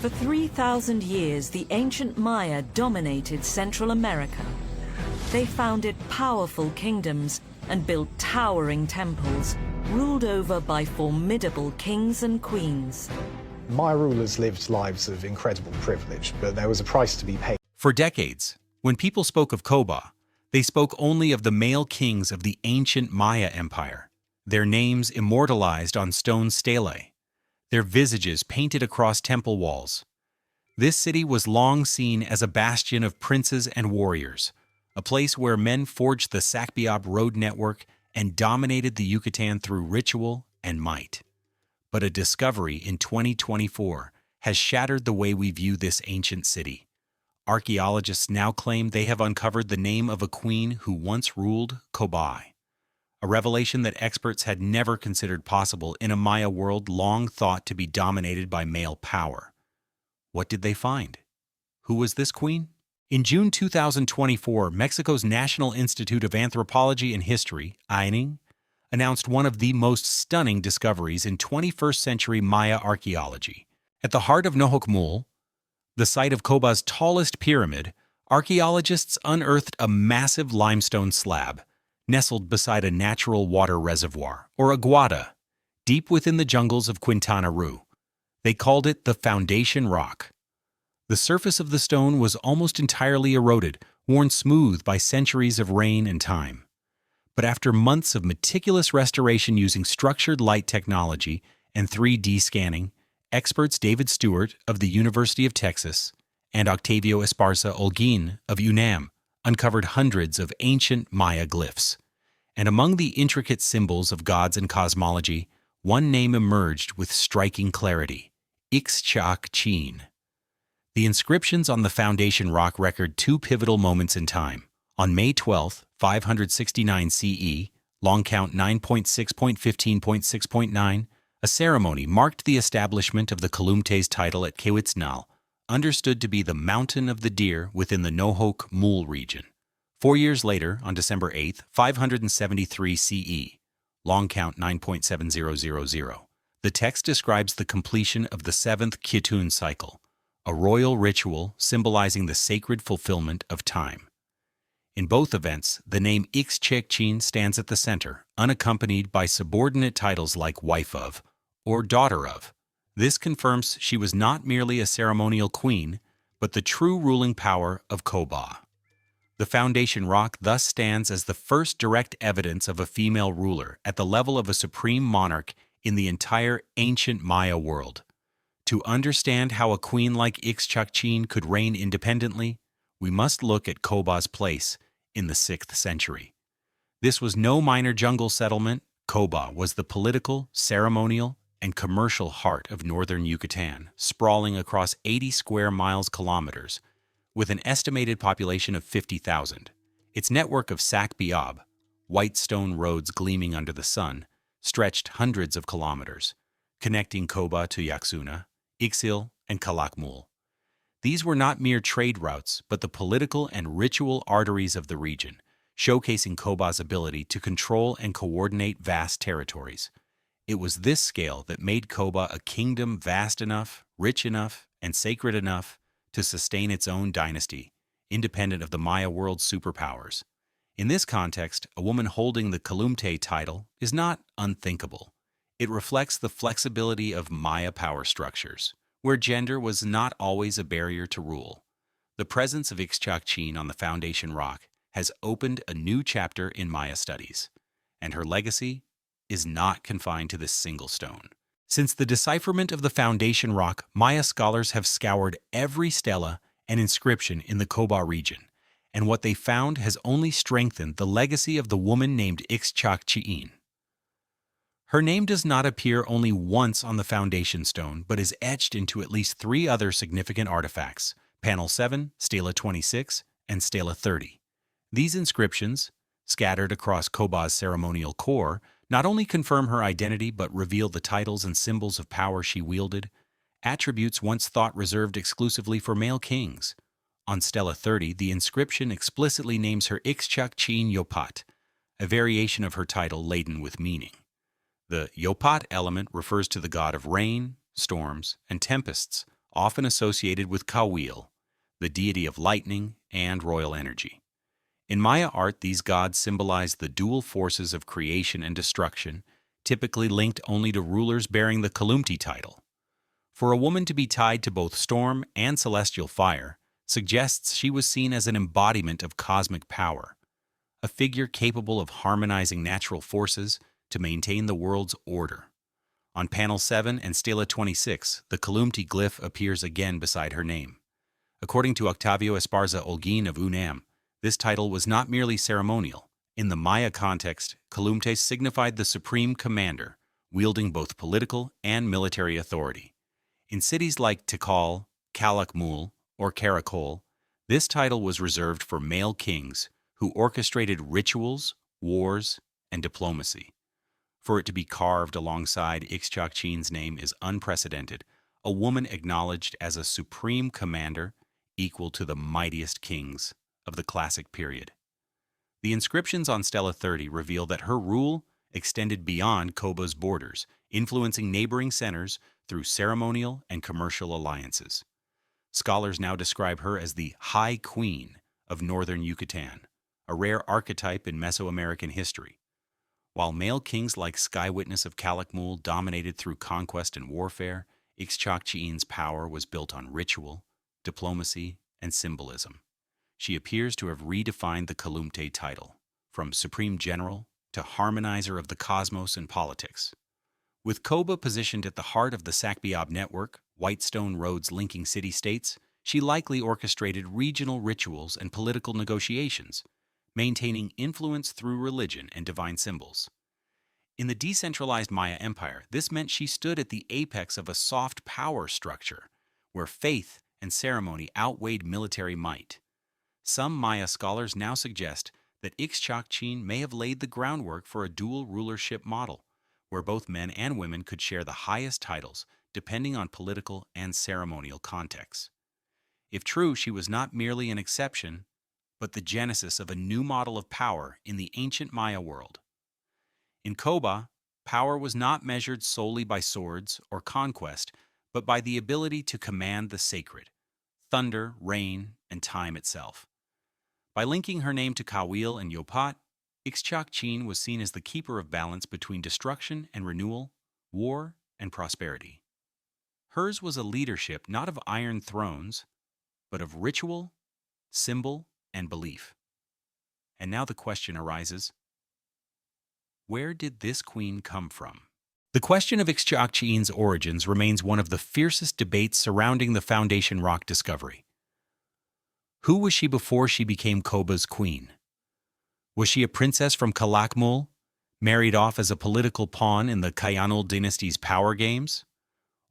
For 3,000 years, the ancient Maya dominated Central America. They founded powerful kingdoms and built towering temples, ruled over by formidable kings and queens. Maya rulers lived lives of incredible privilege, but there was a price to be paid. For decades, when people spoke of Cobá, they spoke only of the male kings of the ancient Maya Empire, their names immortalized on stone stelae, their visages painted across temple walls. This city was long seen as a bastion of princes and warriors, a place where men forged the sacbeob road network and dominated the Yucatán through ritual and might. But a discovery in 2024 has shattered the way we view this ancient city. Archaeologists now claim they have uncovered the name of a queen who once ruled Cobá, a revelation that experts had never considered possible in a Maya world long thought to be dominated by male power. What did they find? Who was this queen? In June 2024, Mexico's National Institute of Anthropology and History, INAH, announced one of the most stunning discoveries in 21st century Maya archaeology. At the heart of Nohokmul, the site of Cobá's tallest pyramid, archaeologists unearthed a massive limestone slab, nestled beside a natural water reservoir, or aguada, deep within the jungles of Quintana Roo. They called it the Foundation Rock. The surface of the stone was almost entirely eroded, worn smooth by centuries of rain and time. But after months of meticulous restoration using structured light technology and 3D scanning, experts David Stewart of the University of Texas and Octavio Esparza Holguin of UNAM uncovered hundreds of ancient Maya glyphs. And among the intricate symbols of gods and cosmology, one name emerged with striking clarity: Ixchak-Chin. The inscriptions on the Foundation Rock record two pivotal moments in time. On May 12, 569 CE, long count 9.6.15.6.9, a ceremony marked the establishment of the Kalumte's title at Quetzal, understood to be the Mountain of the Deer within the Nohokmul region. 4 years later, on December 8, 573 CE, long count 9.7000, the text describes the completion of the seventh Kitun cycle, a royal ritual symbolizing the sacred fulfillment of time. In both events, the name Ixchak-Chin stands at the center, unaccompanied by subordinate titles like wife of or daughter of. This confirms she was not merely a ceremonial queen, but the true ruling power of Cobá. The Foundation Rock thus stands as the first direct evidence of a female ruler at the level of a supreme monarch in the entire ancient Maya world. To understand how a queen like Ixchak-Chin could reign independently, we must look at Cobá's place in the 6th century. This was no minor jungle settlement. Cobá was the political, ceremonial, and commercial heart of northern Yucatán, sprawling across 80 square kilometers, with an estimated population of 50,000. Its network of sacbeob, white stone roads gleaming under the sun, stretched hundreds of kilometers, connecting Cobá to Yaxuna, Ixil, and Calakmul. These were not mere trade routes, but the political and ritual arteries of the region, showcasing Cobá's ability to control and coordinate vast territories. It was this scale that made Cobá a kingdom vast enough, rich enough, and sacred enough to sustain its own dynasty, independent of the Maya world's superpowers. In this context, a woman holding the Kalumte title is not unthinkable. It reflects the flexibility of Maya power structures, where gender was not always a barrier to rule. The presence of Ixchak-Chin on the Foundation Rock has opened a new chapter in Maya studies, and her legacy is not confined to this single stone. Since the decipherment of the Foundation Rock, Maya scholars have scoured every stela and inscription in the Cobá region, and what they found has only strengthened the legacy of the woman named Ixchak-Chin. Her name does not appear only once on the foundation stone, but is etched into at least 3 other significant artifacts: Panel 7, Stela 26, and Stela 30. These inscriptions, scattered across Cobá's ceremonial core, not only confirm her identity but reveal the titles and symbols of power she wielded, attributes once thought reserved exclusively for male kings. On Stela 30, the inscription explicitly names her Ixchak-Chin Yopat, a variation of her title laden with meaning. The Yopat element refers to the god of rain, storms, and tempests, often associated with Kawil, the deity of lightning and royal energy. In Maya art, these gods symbolize the dual forces of creation and destruction, typically linked only to rulers bearing the Kalumti title. For a woman to be tied to both storm and celestial fire suggests she was seen as an embodiment of cosmic power, a figure capable of harmonizing natural forces to maintain the world's order. On panel 7 and stela 26, the Kalumti glyph appears again beside her name. According to Octavio Esparza Holguín of UNAM, this title was not merely ceremonial. In the Maya context, Kalumtes signified the supreme commander, wielding both political and military authority. In cities like Tikal, Calakmul, or Karakol, this title was reserved for male kings who orchestrated rituals, wars, and diplomacy. For it to be carved alongside Ixchaq'chin's name is unprecedented, a woman acknowledged as a supreme commander equal to the mightiest kings of the classic period. The inscriptions on Stela 30 reveal that her rule extended beyond Cobá's borders, influencing neighboring centers through ceremonial and commercial alliances. Scholars now describe her as the High Queen of northern Yucatán, a rare archetype in Mesoamerican history. While male kings like Sky Witness of Calakmul dominated through conquest and warfare, Ixchaq'chin's power was built on ritual, diplomacy, and symbolism. She appears to have redefined the Kalumte title, from supreme general to harmonizer of the cosmos and politics. With Cobá positioned at the heart of the sacbeob network, white stone roads linking city-states, she likely orchestrated regional rituals and political negotiations, maintaining influence through religion and divine symbols. In the decentralized Maya Empire, this meant she stood at the apex of a soft power structure, where faith and ceremony outweighed military might. Some Maya scholars now suggest that Ixchaq'chin may have laid the groundwork for a dual rulership model, where both men and women could share the highest titles depending on political and ceremonial contexts. If true, she was not merely an exception, but the genesis of a new model of power in the ancient Maya world. In Cobá, power was not measured solely by swords or conquest, but by the ability to command the sacred, thunder, rain, and time itself. By linking her name to Kawil and Yopat, Ixchaq'chin was seen as the keeper of balance between destruction and renewal, war and prosperity. Hers was a leadership not of iron thrones, but of ritual, symbol, and belief. And now the question arises, where did this queen come from? The question of Ixchaq'chin's origins remains one of the fiercest debates surrounding the Foundation Rock discovery. Who was she before she became Cobá's queen? Was she a princess from Calakmul, married off as a political pawn in the Kayanul dynasty's power games?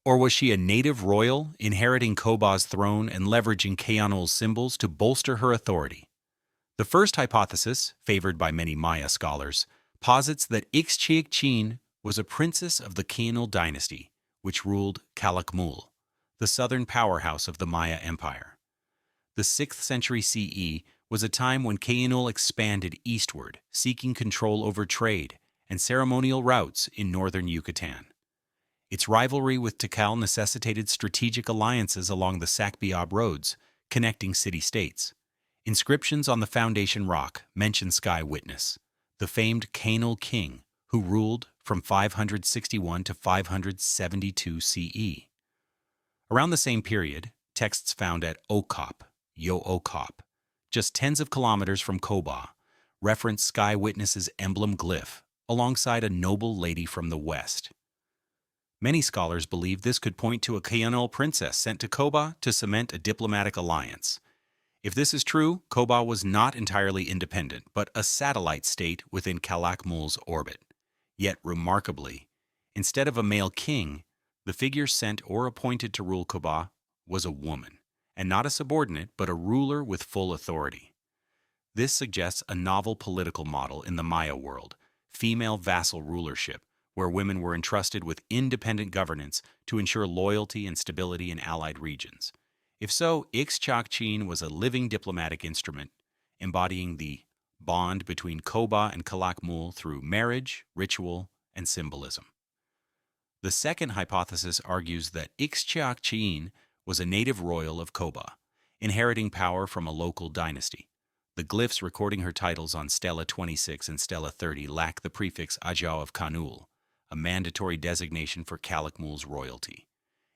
Or was she a native royal, inheriting Cobá's throne and leveraging Kayanul's symbols to bolster her authority? The first hypothesis, favored by many Maya scholars, posits that Ixchaq'chin was a princess of the Kayanul dynasty, which ruled Calakmul, the southern powerhouse of the Maya Empire. The 6th century CE was a time when Kayanul expanded eastward, seeking control over trade and ceremonial routes in northern Yucatán. Its rivalry with Tikal necessitated strategic alliances along the sacbeob roads, connecting city-states. Inscriptions on the Foundation Rock mention Sky Witness, the famed Kayanul king who ruled from 561 to 572 CE. Around the same period, texts found at Okop, Yo-Okop, just tens of kilometers from Cobá, reference Sky Witness's emblem glyph alongside a noble lady from the west. Many scholars believe this could point to a Kayanul princess sent to Cobá to cement a diplomatic alliance. If this is true, Cobá was not entirely independent, but a satellite state within Calakmul's orbit. Yet, remarkably, instead of a male king, the figure sent or appointed to rule Cobá was a woman, and not a subordinate, but a ruler with full authority. This suggests a novel political model in the Maya world, female vassal rulership, where women were entrusted with independent governance to ensure loyalty and stability in allied regions. If so, Ixchaq'chin was a living diplomatic instrument, embodying the bond between Cobá and Calakmul through marriage, ritual, and symbolism. The second hypothesis argues that Ixchaq'chin was a native royal of Cobá, inheriting power from a local dynasty. The glyphs recording her titles on Stela 26 and Stela 30 lack the prefix Ajao of Kanul, a mandatory designation for Calakmul's royalty.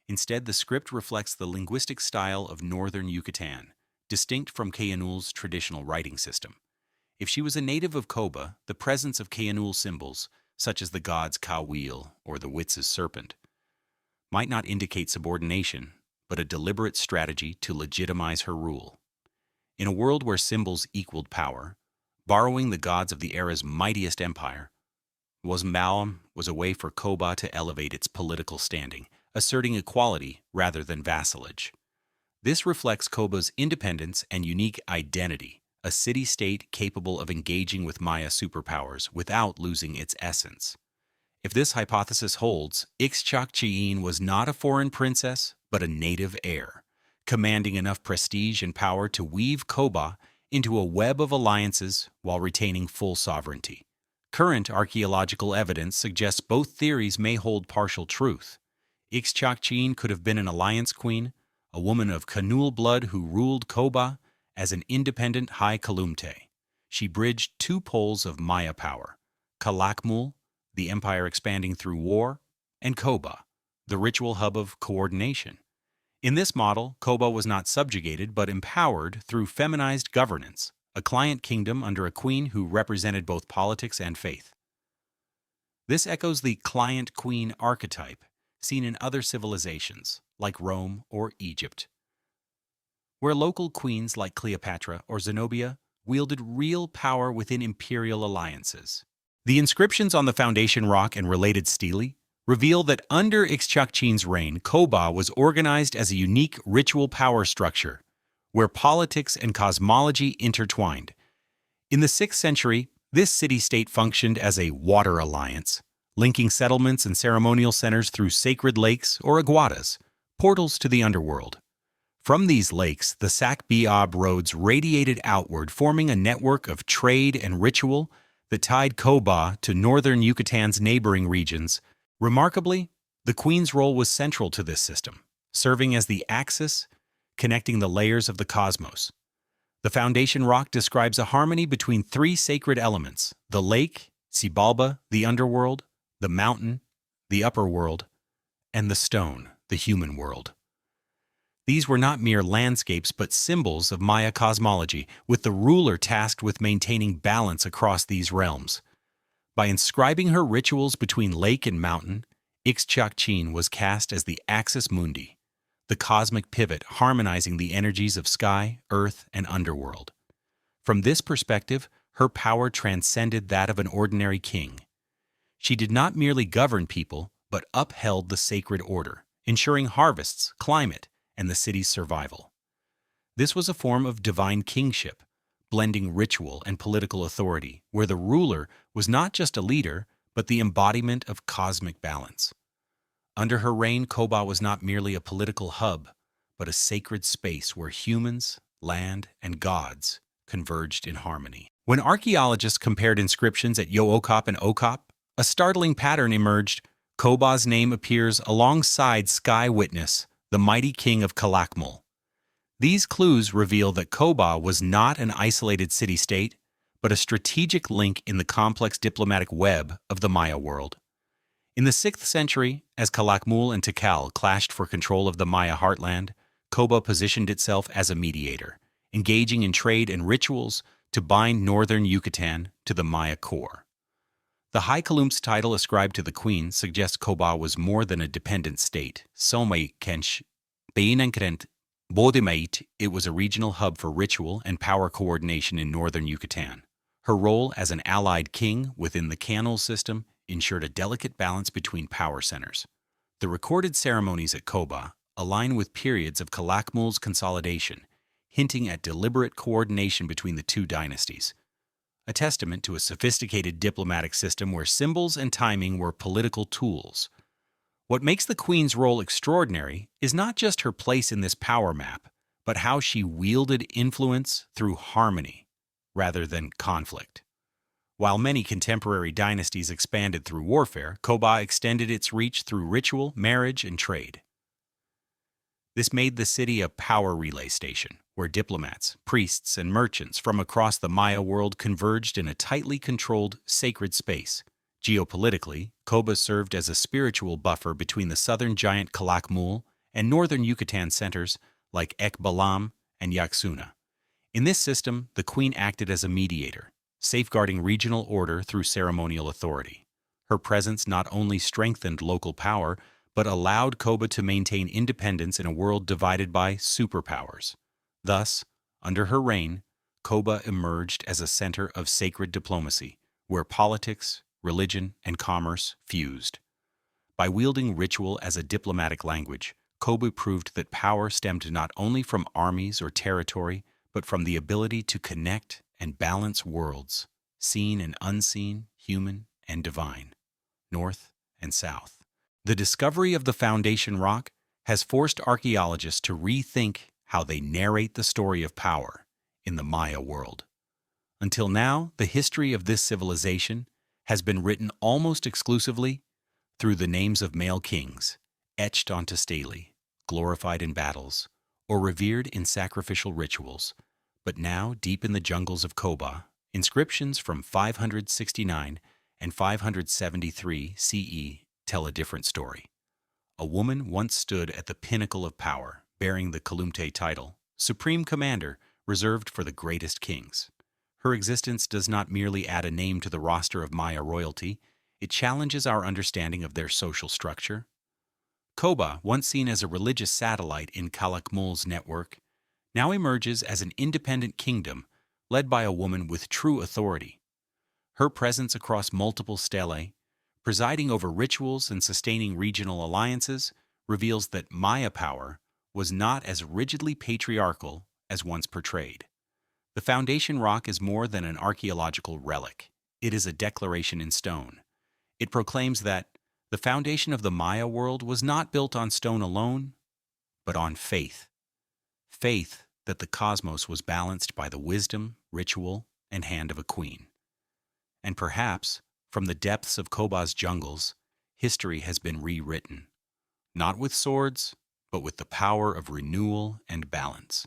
Instead, the script reflects the linguistic style of northern Yucatán, distinct from Kayanul's traditional writing system. If she was a native of Cobá, the presence of Kayanul symbols, such as the god's Ka-wheel or the Witz's serpent, might not indicate subordination, but a deliberate strategy to legitimize her rule. In a world where symbols equaled power, borrowing the gods of the era's mightiest empire, was a way for Cobá to elevate its political standing, asserting equality rather than vassalage. This reflects Cobá's independence and unique identity, a city-state capable of engaging with Maya superpowers without losing its essence. If this hypothesis holds, Ixchaqchiin was not a foreign princess, but a native heir, commanding enough prestige and power to weave Cobá into a web of alliances while retaining full sovereignty. Current archaeological evidence suggests both theories may hold partial truth. Ixchaqchiin could have been an alliance queen, a woman of Kanul blood who ruled Cobá as an independent High Kalumte. She bridged two poles of Maya power, Calakmul, the empire expanding through war, and Cobá, the ritual hub of coordination. In this model, Cobá was not subjugated but empowered through feminized governance, a client kingdom under a queen who represented both politics and faith. This echoes the client-queen archetype seen in other civilizations, like Rome or Egypt, where local queens like Cleopatra or Zenobia wielded real power within imperial alliances. The inscriptions on the foundation rock and related stelae reveal that under Ixchaqchiin's reign, Cobá was organized as a unique ritual power structure, where politics and cosmology intertwined. In the 6th century, this city-state functioned as a water alliance, linking settlements and ceremonial centers through sacred lakes or aguadas, portals to the underworld. From these lakes, the sacbeob roads radiated outward, forming a network of trade and ritual that tied Cobá to northern Yucatan's neighboring regions. Remarkably, the queen's role was central to this system, serving as the axis connecting the layers of the cosmos. The foundation rock describes a harmony between three sacred elements: the lake, Xibalba, the underworld; the mountain, the upper world; and the stone, the human world. These were not mere landscapes but symbols of Maya cosmology, with the ruler tasked with maintaining balance across these realms. By inscribing her rituals between lake and mountain, Ixchaqchiin was cast as the axis mundi, the cosmic pivot harmonizing the energies of sky, earth, and underworld. From this perspective, her power transcended that of an ordinary king. She did not merely govern people, but upheld the sacred order, ensuring harvests, climate, and the city's survival. This was a form of divine kingship, blending ritual and political authority, where the ruler was not just a leader, but the embodiment of cosmic balance. Under her reign, Cobá was not merely a political hub, but a sacred space where humans, land, and gods converged in harmony. When archaeologists compared inscriptions at Yo'okop and Okop, a startling pattern emerged. Cobá's name appears alongside Sky Witness, the mighty king of Calakmul. These clues reveal that Cobá was not an isolated city-state, but a strategic link in the complex diplomatic web of the Maya world. In the 6th century, as Calakmul and Tikal clashed for control of the Maya heartland, Cobá positioned itself as a mediator, engaging in trade and rituals to bind northern Yucatán to the Maya core. The High Kalum's title ascribed to the queen suggests Cobá was more than a dependent state. It was a regional hub for ritual and power coordination in northern Yucatán. Her role as an allied king within the Kanul system ensured a delicate balance between power centers. The recorded ceremonies at Cobá align with periods of Calakmul's consolidation, hinting at deliberate coordination between the two dynasties, a testament to a sophisticated diplomatic system where symbols and timing were political tools. What makes the queen's role extraordinary is not just her place in this power map, but how she wielded influence through harmony rather than conflict. While many contemporary dynasties expanded through warfare, Cobá extended its reach through ritual, marriage, and trade. This made the city a power relay station, where diplomats, priests, and merchants from across the Maya world converged in a tightly controlled, sacred space. Geopolitically, Cobá served as a spiritual buffer between the southern giant Calakmul and northern Yucatan centers like Ekbalam and Yaxuna. In this system, the queen acted as a mediator, safeguarding regional order through ceremonial authority. Her presence not only strengthened local power, but allowed Cobá to maintain independence in a world divided by superpowers. Thus, under her reign, Cobá emerged as a center of sacred diplomacy, where politics, religion, and commerce fused. By wielding ritual as a diplomatic language, Cobá proved that power stemmed not only from armies or territory, but from the ability to connect and balance worlds, seen and unseen, human and divine, north and south. The discovery of the foundation rock has forced archaeologists to rethink how they narrate the story of power in the Maya world. Until now, the history of this civilization has been written almost exclusively through the names of male kings, etched onto stelae, glorified in battles, or revered in sacrificial rituals. But now, deep in the jungles of Cobá, inscriptions from 569 and 573 CE tell a different story. A woman once stood at the pinnacle of power, bearing the Kulumte title, Supreme Commander, reserved for the greatest kings. Her existence does not merely add a name to the roster of Maya royalty, it challenges our understanding of their social structure. Cobá, once seen as a religious satellite in Calakmul's network, now emerges as an independent kingdom led by a woman with true authority. Her presence across multiple stelae, presiding over rituals and sustaining regional alliances, reveals that Maya power was not as rigidly patriarchal as once portrayed. The foundation rock is more than an archaeological relic. It is a declaration in stone. It proclaims that the foundation of the Maya world was not built on stone alone, but on faith. Faith that the cosmos was balanced by the wisdom, ritual, and hand of a queen. And perhaps, from the depths of Cobá's jungles, history has been rewritten, not with swords, but with the power of renewal and balance.